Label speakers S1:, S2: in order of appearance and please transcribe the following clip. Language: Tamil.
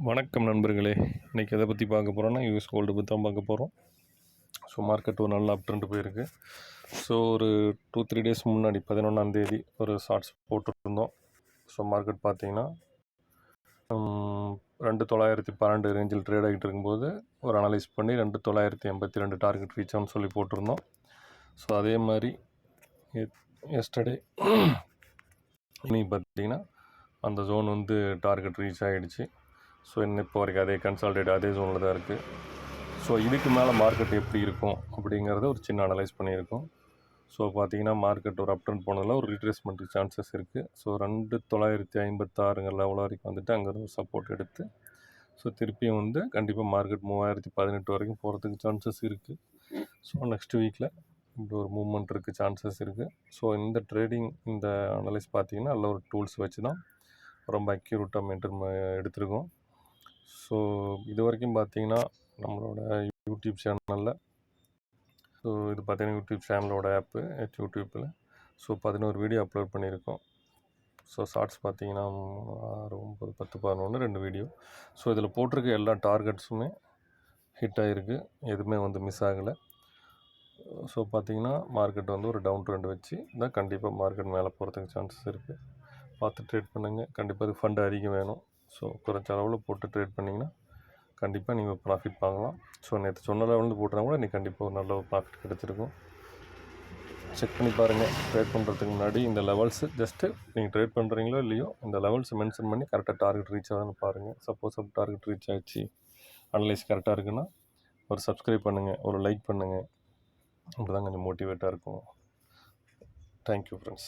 S1: வணக்கம் நண்பர்களே. இன்றைக்கி எதை பற்றி பார்க்க போகிறோன்னா யூஎஸ் கோல்டு பற்றி தான் பார்க்க போகிறோம். ஸோ மார்க்கெட் ஒரு நல்ல அப் ட்ரெண்ட் போயிருக்கு. ஸோ ஒரு 2-3 டேஸ் முன்னாடி 11ஆம் தேதி ஒரு ஷார்ட்ஸ் போட்டுருந்தோம். ஸோ மார்க்கெட் பார்த்திங்கன்னா 2912 ரேஞ்சில் ட்ரேட் ஆகிட்டு இருக்கும்போது ஒரு அனலைஸ் பண்ணி 2982 டார்கெட் ரீச் ஆகும்னு சொல்லி போட்டிருந்தோம். ஸோ அதே மாதிரி எஸ்டர்டே இன்னைக்கு பார்த்திங்கன்னா அந்த ஜோன் டார்கெட் ரீச் ஆகிடுச்சு. ஸோ இப்போ வரைக்கும் அதே கன்சால்டேட் அதே ஜோனில் தான் இருக்குது. ஸோ இதுக்கு மேலே மார்க்கெட் எப்படி இருக்கும் அப்படிங்கிறத ஒரு சின்ன அனலைஸ் பண்ணியிருக்கோம். ஸோ பார்த்திங்கன்னா மார்க்கெட் ஒரு அப் ட்ரெண்ட் போனதில் ஒரு ரீட்ரேஸ்மெண்ட்டுக்கு சான்சஸ் இருக்குது. ஸோ 2956 லெவல் வரைக்கும் அங்கேருந்து ஒரு சப்போர்ட் எடுத்து ஸோ திருப்பியும் கண்டிப்பாக மார்க்கெட் 3018 வரைக்கும் போகிறதுக்கு சான்சஸ் இருக்குது. ஸோ நெக்ஸ்ட் வீக்கில் இப்படி ஒரு மூவ்மெண்ட் இருக்குது, சான்சஸ் இருக்குது. ஸோ இந்த ட்ரேடிங் இந்த அனலைஸ் பார்த்திங்கன்னா நல்ல ஒரு டூல்ஸ் வச்சு தான் ரொம்ப அக்யூரேட்டாக மெயின்டைன் எடுத்திருக்கோம். ஸோ இது வரைக்கும் பார்த்திங்கன்னா நம்மளோட யூடியூப் சேனலில் இது பார்த்திங்கன்னா யூடியூப் சேனலோட ஆப்பு யூடியூப்பில் 11 வீடியோ அப்லோட் பண்ணியிருக்கோம். ஸோ ஷார்ட்ஸ் பார்த்திங்கன்னா 6, 9, 10, 11 2 வீடியோ. ஸோ இதில் போட்டிருக்க எல்லா டார்கெட்ஸுமே ஹிட் ஆகிருக்கு, எதுவுமே மிஸ் ஆகலை. ஸோ பார்த்திங்கன்னா மார்க்கெட் ஒரு டவுன் ட்ரெண்ட் வச்சு தான் கண்டிப்பாக மார்க்கெட் மேலே போகிறதுக்கு சான்சஸ் இருக்குது. பார்த்து ட்ரேட் பண்ணுங்கள். கண்டிப்பாக அது ஃபண்டு அதிகம் வேணும். ஸோ குறைச்ச அளவில் போட்டு ட்ரேட் பண்ணிங்கன்னா கண்டிப்பாக நீங்கள் ப்ராஃபிட் வாங்கலாம். ஸோ நேற்று சொன்ன லெவலில் போட்டுனா கூட இன்றைக்கி கண்டிப்பாக ஒரு நல்ல ஒரு ப்ராஃபிட் கிடச்சிருக்கும். செக் பண்ணி பாருங்கள். ட்ரேட் பண்ணுறதுக்கு முன்னாடி இந்த லெவல்ஸு ஜஸ்ட்டு நீங்கள் ட்ரேட் பண்ணுறீங்களோ இல்லையோ இந்த லெவல்ஸ் மென்ஷன் பண்ணி கரெக்டாக டார்கெட் ரீச் ஆகுதுன்னு பாருங்கள். சப்போஸ் டார்கெட் ரீச் ஆகிடுச்சு, அனலைஸ் கரெக்டாக இருக்குன்னா ஒரு சப்ஸ்கிரைப் பண்ணுங்கள், ஒரு லைக் பண்ணுங்கள். அப்படி தான் கொஞ்சம் மோட்டிவேட்டாக இருக்கும். Thank you friends.